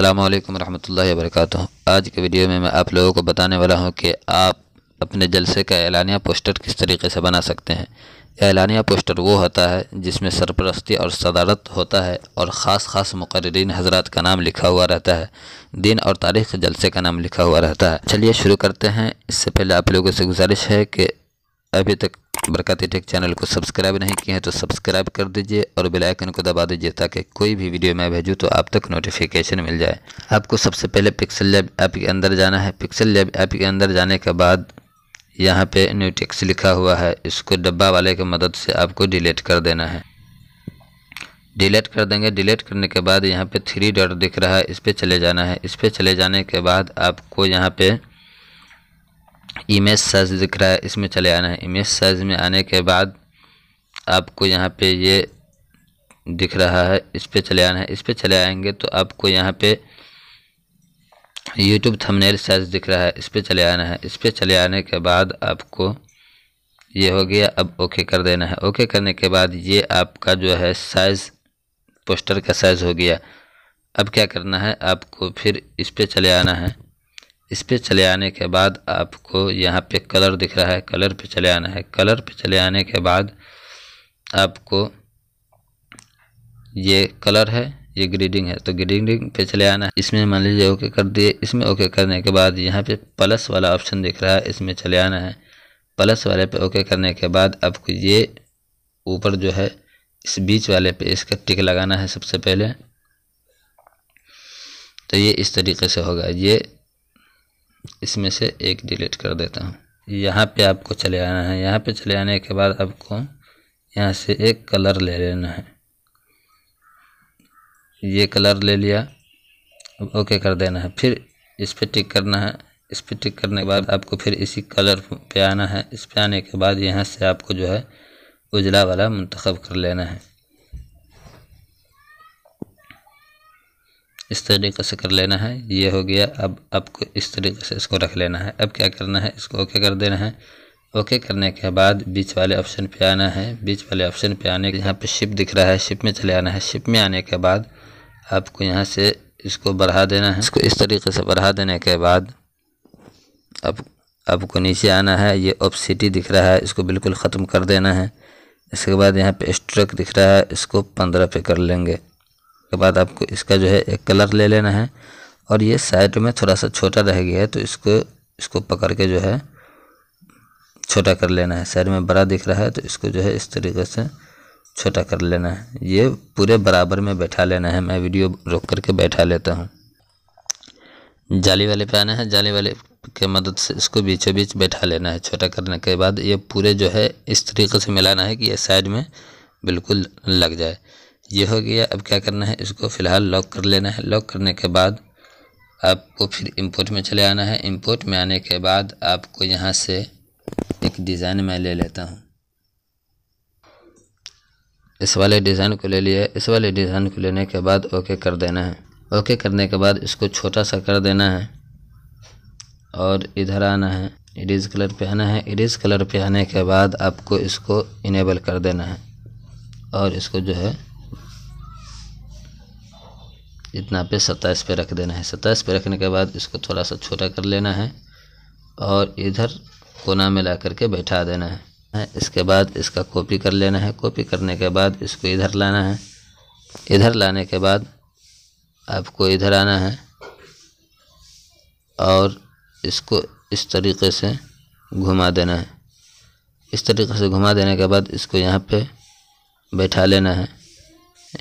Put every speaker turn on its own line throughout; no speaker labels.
अस्सलामुअलैकुम रहमतुल्लाहि वबरकातुहू। आज के वीडियो में मैं आप लोगों को बताने वाला हूं कि आप अपने जलसे का एलानिया पोस्टर किस तरीके से बना सकते हैं। एलानिया पोस्टर वो होता है जिसमें सरपरस्ती और सदारत होता है और ख़ास मुक़र्रिरीन हज़रात का नाम लिखा हुआ रहता है, दिन और तारीख़ जलसे का नाम लिखा हुआ रहता है। चलिए शुरू करते हैं। इससे पहले आप लोगों से गुजारिश है कि अभी तक बरकत टेक चैनल को सब्सक्राइब नहीं किए हैं तो सब्सक्राइब कर दीजिए और बेल आइकन को दबा दीजिए ताकि कोई भी वीडियो मैं भेजूँ तो आप तक नोटिफिकेशन मिल जाए। आपको सबसे पहले पिक्सल लैब ऐप के अंदर जाना है। पिक्सल लैब ऐप के अंदर जाने के बाद यहाँ पे न्यू टेक्स्ट लिखा हुआ है, इसको डब्बा वाले की मदद से आपको डिलीट कर देना है। डिलीट कर देंगे। डिलीट करने के बाद यहाँ पे 3 डॉट दिख रहा है, इस पर चले जाना है। इस पर चले जाने के बाद आपको यहाँ पे इमेज साइज दिख रहा है, इसमें चले आना है। इमेज साइज में आने के बाद आपको यहाँ पे ये दिख रहा है, इस पे चले आना है। इस पे चले आएंगे तो आपको यहाँ पे यूट्यूब थंबनेल साइज दिख रहा है, इस पे चले आना है। इस पे चले आने के बाद आपको ये हो गया, अब ओके कर देना है। ओके करने के बाद ये आपका जो है साइज़ पोस्टर का साइज़ हो गया। अब क्या करना है, आपको फिर इस पे चले आना है। इस पे चले आने के बाद आपको यहाँ पे कलर दिख रहा है, कलर पे चले आना है। कलर पे चले आने के बाद आपको ये कलर है, ये ग्रेडिंग है तो ग्रेडिंग पे चले आना है। इसमें मान लीजिए ओके कर दिए। इसमें ओके करने के बाद यहाँ पे प्लस वाला ऑप्शन दिख रहा है, इसमें चले आना है। प्लस वाले पे ओके करने के बाद आपको ये ऊपर जो है इस बीच वाले पे इसका टिक लगाना है सबसे पहले। तो ये इस तरीके से होगा। ये इसमें से एक डिलीट कर देता हूँ। यहाँ पे आपको चले आना है। यहाँ पे चले आने के बाद आपको यहाँ से एक कलर ले लेना है। ये कलर ले लिया, अब ओके कर देना है। फिर इस पे टिक करना है। इस पे टिक करने के बाद आपको फिर इसी कलर पे आना है। इस पे आने के बाद यहाँ से आपको जो है उजला वाला मुंतखब कर लेना है। इस तरीके से कर लेना है। ये हो गया। अब आपको इस तरीके से इसको रख लेना है। अब क्या करना है, इसको ओके कर देना है। ओके करने के बाद बीच वाले ऑप्शन पे आना है। बीच वाले ऑप्शन पे आने के यहाँ पे शिप दिख रहा है, शिप में चले आना है। शिप में आने के बाद आपको यहाँ से इसको बढ़ा देना है। इसको इस तरीके से बढ़ा देने के बाद अब आपको नीचे आना है। ये ऑप्सिटी दिख रहा है, इसको बिल्कुल ख़त्म कर देना है। इसके बाद यहाँ पे स्ट्रोक दिख रहा है, इसको 15 पे कर लेंगे। के बाद आपको इसका जो है एक कलर ले लेना है और ये साइड में थोड़ा सा छोटा रह गया है तो इसको पकड़ के जो है छोटा कर लेना है। साइड में बड़ा दिख रहा है तो इसको जो है इस तरीके से छोटा कर लेना है। ये पूरे बराबर में बैठा लेना है। मैं वीडियो रोक करके बैठा लेता हूँ। जाली वाले पे आना है। जाली वाले के मदद से इसको बीचों बीच बैठा लेना है। छोटा करने के बाद ये पूरे जो है इस तरीके से मिलाना है कि ये साइड में बिल्कुल लग जाए। ये हो गया। अब क्या करना है, इसको फ़िलहाल लॉक कर लेना है। लॉक करने के बाद आपको फिर इंपोर्ट में चले आना है। इंपोर्ट में आने के बाद आपको यहाँ से एक डिज़ाइन मैं ले लेता हूँ। इस वाले डिज़ाइन को ले लिया। इस वाले डिज़ाइन को लेने के बाद ओके कर देना है। ओके करने के बाद इसको छोटा सा कर देना है और इधर आना है, इरेज कलर पे आना है। इरेज कलर पे आने के बाद आपको इसको इनेबल कर देना है और इसको जो है इतना पे 27 पे रख देना है। 27 पे रखने के बाद इसको थोड़ा सा छोटा कर लेना है और इधर कोना में ला करके बैठा देना है। इसके बाद इसका कॉपी कर लेना है। कॉपी करने के बाद इसको इधर लाना है। इधर लाने के बाद आपको इधर आना है और इसको इस तरीके से घुमा देना है। इस तरीके से घुमा देने के बाद इसको यहाँ पे बैठा लेना है।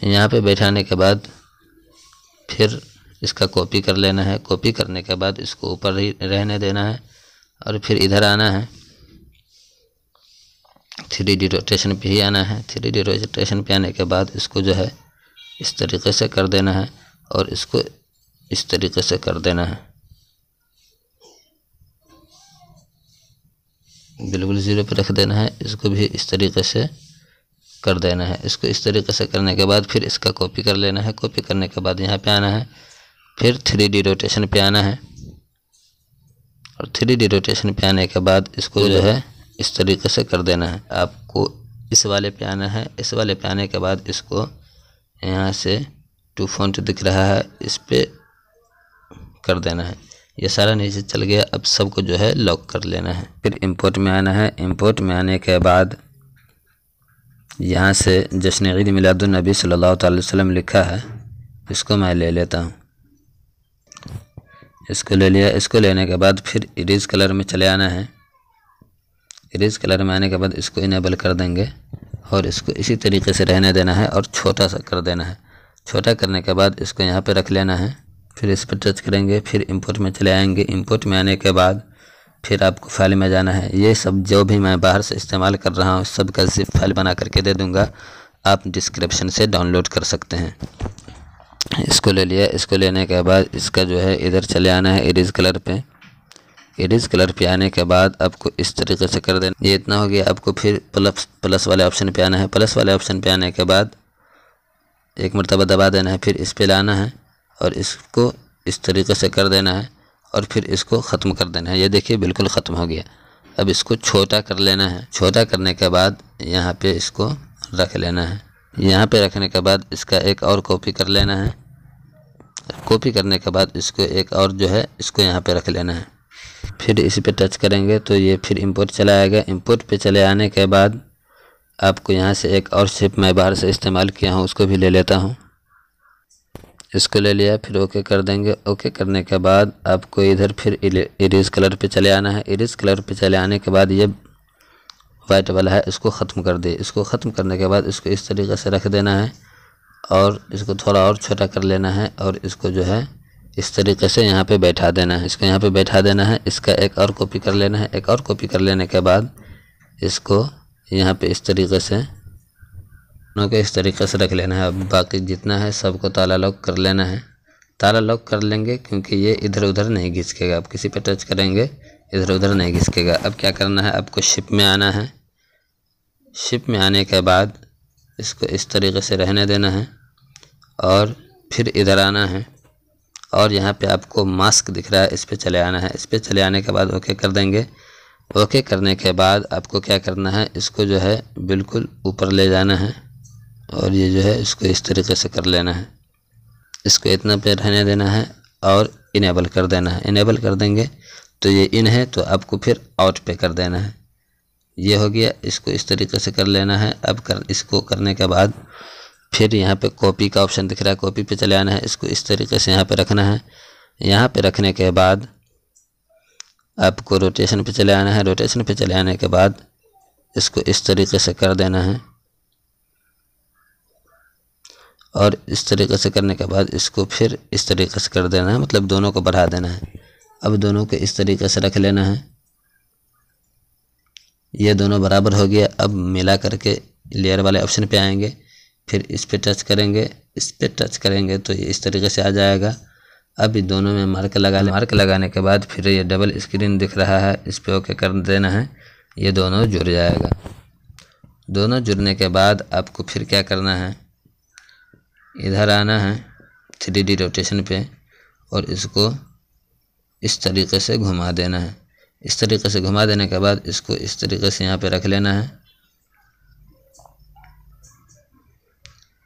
यहाँ पे बैठाने के बाद फिर इसका कॉपी कर लेना है। कॉपी करने के बाद इसको ऊपर ही रहने देना है और फिर इधर आना है। 3D रोटेशन पे ही आना है। 3D रोटेशन पे आने के बाद इसको जो है इस तरीके से कर देना है और इसको इस तरीके से कर देना है। बिल्कुल 0 पे रख देना है। इसको भी इस तरीके से कर देना है। इसको इस तरीके से करने के बाद फिर इसका कॉपी कर लेना है। कॉपी करने के बाद यहाँ पे आना है। फिर 3D रोटेशन पे आना है और 3D रोटेशन पे आने के बाद इसको जो है इस तरीके से कर देना है। आपको इस वाले पे आना है। इस वाले पे आने के बाद इसको यहाँ से टू फॉन्ट दिख रहा है, इस पे कर देना है। ये सारा नीचे चल गया। अब सबको जो है लॉक कर लेना है। फिर इंपोर्ट में आना है। इंपोर्ट में आने के बाद यहाँ से जश्न ईद मिलादुन नबी सल्लल्लाहु अलैहि वसल्लम लिखा है, इसको मैं ले लेता हूँ। इसको ले लिया। इसको लेने के बाद फिर इरेज कलर में चले आना है। इरेज कलर में आने के बाद इसको इनेबल कर देंगे और इसको इसी तरीके से रहने देना है और छोटा सा कर देना है। छोटा करने के बाद इसको यहाँ पे रख लेना है। फिर इस पर टच करेंगे। फिर इंपोर्ट में चले आएंगे। इंपोर्ट में आने के बाद फिर आपको फाइल में जाना है। ये सब जो भी मैं बाहर से इस्तेमाल कर रहा हूँ सब का जिप फाइल बना करके दे दूँगा, आप डिस्क्रिप्शन से डाउनलोड कर सकते हैं। इसको ले लिया। इसको लेने के बाद इसका जो है इधर चले आना है इरेज कलर पे। इरेज कलर पे आने के बाद आपको इस तरीके से कर देना। ये इतना हो गया। आपको फिर प्लस वाले ऑप्शन पे आना है। प्लस वाले ऑप्शन पे आने के बाद एक मरतबा दबा देना है। फिर इस पे लाना है और इसको इस तरीके से कर देना है और फिर इसको ख़त्म कर देना है। ये देखिए बिल्कुल ख़त्म हो गया। अब इसको छोटा कर लेना है। छोटा करने के बाद यहाँ पे इसको रख लेना है। यहाँ पे रखने के बाद इसका एक और कॉपी कर लेना है। कॉपी करने के बाद इसको एक और जो है इसको यहाँ पे रख लेना है। फिर इसी पे टच करेंगे तो ये फिर इंपोर्ट चला आएगा। इंपोर्ट पे चले आने के बाद आपको यहाँ से एक और शेप मैं बाहर से इस्तेमाल किया हूँ, उसको भी ले लेता हूँ। इसको ले लिया। फिर ओके कर देंगे। ओके करने के बाद आपको इधर फिर इरेज कलर पे चले आना है। इरेज कलर पे चले आने के बाद ये वाइट वाला है इसको ख़त्म कर दे। इसको ख़त्म करने के बाद इसको इस तरीके से रख देना है और इसको थोड़ा और छोटा कर लेना है और इसको जो है इस तरीके से यहाँ पे बैठा देना है। इसको यहाँ पे बैठा देना है। इसका एक और कॉपी कर लेना है। एक और कॉपी कर लेने के बाद इसको यहाँ पे इस तरीके से इस तरीके से रख लेना है। अब बाकी जितना है सबको ताला लॉक कर लेना है। ताला लॉक कर लेंगे क्योंकि ये इधर उधर नहीं घिसकेगा। आप किसी पे टच करेंगे इधर उधर नहीं घिसकेगा। अब क्या करना है, आपको शिप में आना है। शिप में आने के बाद इसको इस तरीके से रहने देना है और फिर इधर आना है और यहाँ पे आपको मास्क दिख रहा है, इस पे चले आना है। इस पे चले आने के बाद ओके कर देंगे। ओके करने के बाद आपको क्या करना है, इसको जो है बिल्कुल ऊपर ले जाना है और ये जो है इसको इस तरीके से कर लेना है। इसको इतना पे रहने देना है और इनेबल कर देना है। इनेबल कर देंगे तो ये इन है तो आपको फिर आउट पे कर देना है। ये हो गया। इसको इस तरीके से कर लेना है। अब इसको करने के बाद फिर यहाँ पे कॉपी का ऑप्शन दिख रहा है, कॉपी पे चले आना है। इसको इस तरीके से यहाँ पे रखना है। यहाँ पे रखने के बाद आपको रोटेशन पे चले आना है। रोटेशन पे चले आने के बाद इसको इस तरीके से कर देना है और इस तरीके से करने के बाद इसको फिर इस तरीके से कर देना है, मतलब दोनों को बढ़ा देना है। अब दोनों को इस तरीके से रख लेना है। ये दोनों बराबर हो गया। अब मिला करके लेयर वाले ऑप्शन पे आएंगे, फिर इस पे टच करेंगे। इस पे टच करेंगे तो ये इस तरीके से आ जाएगा। अब इन दोनों में मार्क लगा लें। मार्क लगाने के बाद फिर ये डबल स्क्रीन दिख रहा है, इस पे ओके कर देना है। ये दोनों जुड़ जाएगा। दोनों जुड़ने के बाद आपको फिर क्या करना है, इधर आना है 3D रोटेशन पे और इसको इस तरीके से घुमा देना है। इस तरीके से घुमा देने के बाद इसको इस तरीके से यहाँ पे रख लेना है।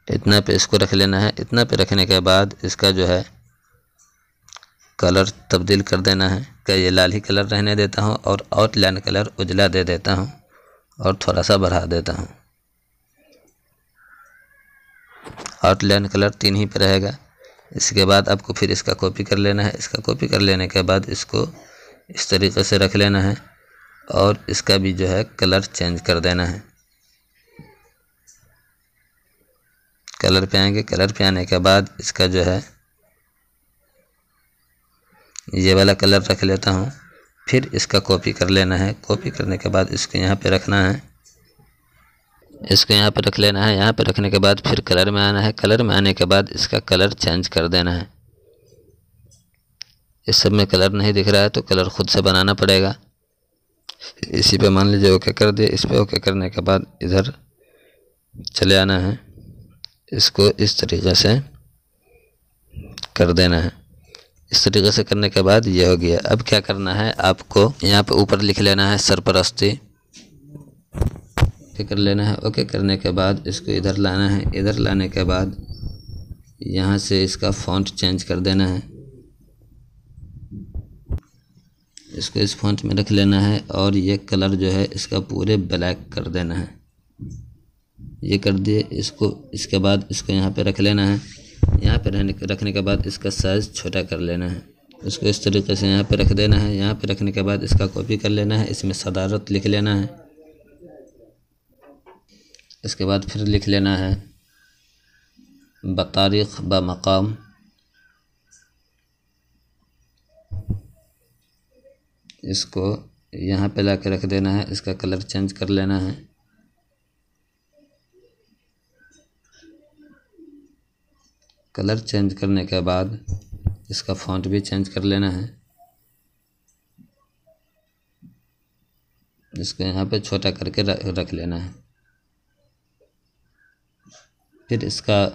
इतना पे इसको रख लेना है। इतना पे रखने के बाद इसका जो है कलर तब्दील कर देना है। क्या ये लाल ही कलर रहने देता हूँ और आउटलाइन कलर उजला दे देता हूँ और थोड़ा सा बढ़ा देता हूँ। आउटलाइन कलर 3 ही पे रहेगा। इसके बाद आपको फिर इसका कॉपी कर लेना है। इसका कॉपी कर लेने के बाद इसको इस तरीके से रख लेना है और इसका भी जो है कलर चेंज कर देना है। कलर पे आएंगे। कलर पे आने के बाद इसका जो है ये वाला कलर रख लेता हूँ। फिर इसका कॉपी कर लेना है। कॉपी करने के बाद इसको यहाँ पे रखना है। इसको यहाँ पे रख लेना है। यहाँ पे रखने के बाद फिर कलर में आना है। कलर में आने के बाद इसका कलर चेंज कर देना है। इस सब में कलर नहीं दिख रहा है तो कलर खुद से बनाना पड़ेगा। इसी पे मान लीजिए ओके कर दिए। इस पे ओके करने के बाद इधर चले आना है। इसको इस तरीके से कर देना है। इस तरीके से करने के बाद ये हो गया। अब क्या करना है, आपको यहाँ पे ऊपर लिख लेना है सरपरस्ती। ओके कर लेना है। ओके करने के बाद इसको इधर लाना है। इधर लाने के बाद यहाँ से इसका फ़ॉन्ट चेंज कर देना है। इसको इस फॉन्ट में रख लेना है और ये कलर जो है इसका पूरे ब्लैक कर देना है। ये कर दिए इसको। इसके बाद इसको यहाँ पे रख लेना है। यहाँ पे रखने के बाद इसका साइज़ छोटा कर लेना है। इसको इस तरीके से यहाँ पे रख देना है। यहाँ पे रखने के बाद इसका कॉपी कर लेना है, इसमें सदारत लिख लेना है। इसके बाद फिर लिख लेना है बतारीख ब मकाम। इसको यहाँ पे ला के रख देना है। इसका कलर चेंज कर लेना है। कलर चेंज करने के बाद इसका फ़ॉन्ट भी चेंज कर लेना है। इसको यहाँ पे छोटा करके रख लेना है। फिर इसका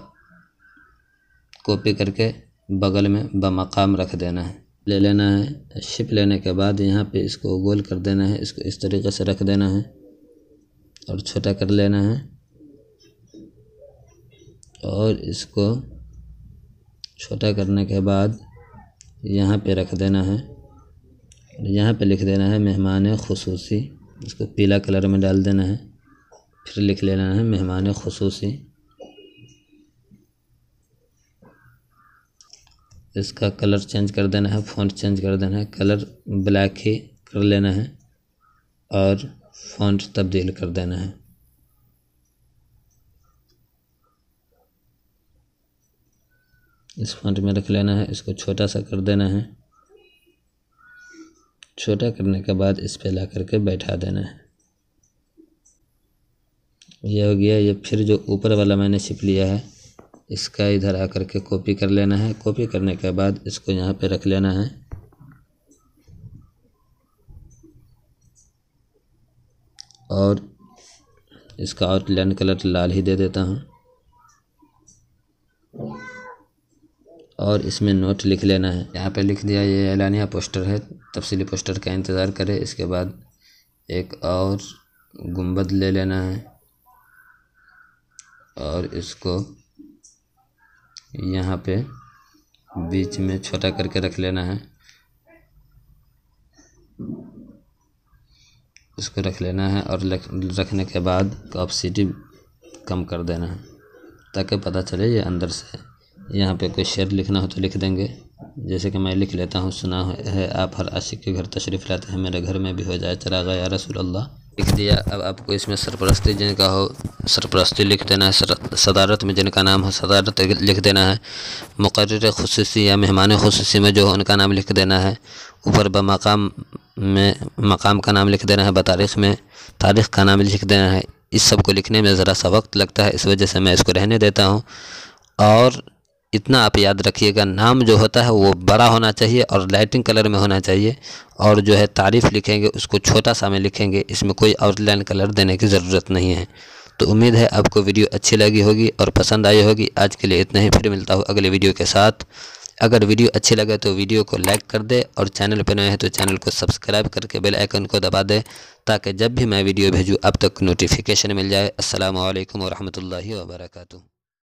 कॉपी करके बगल में बमकाम रख देना है। ले लेना है। शिप लेने के बाद यहाँ पे इसको गोल कर देना है। इसको इस तरीके से रख देना है और छोटा कर लेना है और इसको छोटा करने के बाद यहाँ पे रख देना है। यहाँ पे लिख देना है मेहमान खुसूसी। इसको पीला कलर में डाल देना है। फिर लिख लेना है मेहमान खुसूसी। इसका कलर चेंज कर देना है, फ़ॉन्ट चेंज कर देना है। कलर ब्लैक ही कर लेना है और फ़ॉन्ट तब्दील कर देना है। इस फ़ॉन्ट में रख लेना है। इसको छोटा सा कर देना है। छोटा करने के बाद इस पे ला करके बैठा देना है। यह हो गया। ये फिर जो ऊपर वाला मैंने शिप लिया है इसका इधर आकर के कॉपी कर लेना है। कॉपी करने के बाद इसको यहाँ पे रख लेना है और इसका आउटलाइन कलर लाल ही दे देता हूँ और इसमें नोट लिख लेना है। यहाँ पे लिख दिया। ये एलानिया पोस्टर है, तफसीली पोस्टर का इंतज़ार करें। इसके बाद एक और गुंबद ले लेना है और इसको यहाँ पे बीच में छोटा करके रख लेना है। इसको रख लेना है और रखने के बाद ऑप्सिटी कम कर देना है ताकि पता चले ये अंदर से है। यहाँ पे कोई शेर लिखना हो तो लिख देंगे, जैसे कि मैं लिख लेता हूँ। सुना है आप हर आशिक के घर तशरीफ़ लाते हैं, मेरे घर में भी हो जाए चराग़ या रसूल अल्लाह। लिख दिया। अब आपको इसमें सरपरस्ती जिनका हो सरपरस्ती लिख देना है। सदारत में जिनका नाम हो सदारत लिख देना है। मुक़र्रिर खुसूसी या मेहमान खुसूसी में जो हो उनका नाम लिख देना है। ऊपर बमकाम में मकाम का नाम लिख देना है। बतारीख़ में तारीख़ का नाम लिख देना है। इस सब को लिखने में ज़रा सा वक्त लगता है, इस वजह से मैं इसको रहने देता हूँ। और इतना आप याद रखिएगा, नाम जो होता है वो बड़ा होना चाहिए और लाइटिंग कलर में होना चाहिए। और जो है तारीफ़ लिखेंगे उसको छोटा सा में लिखेंगे, इसमें कोई आउटलाइन कलर देने की ज़रूरत नहीं है। तो उम्मीद है आपको वीडियो अच्छी लगी होगी और पसंद आई होगी। आज के लिए इतना ही, फिर मिलता हूँ अगले वीडियो के साथ। अगर वीडियो अच्छी लगे तो वीडियो को लाइक कर दे और चैनल पर नए हैं तो चैनल को सब्सक्राइब करके बेल आइकन को दबा दे ताकि जब भी मैं वीडियो भेजूँ अब तक नोटिफिकेशन मिल जाए। अस्सलामु अलैकुम व रहमतुल्लाहि व बरकातुहू।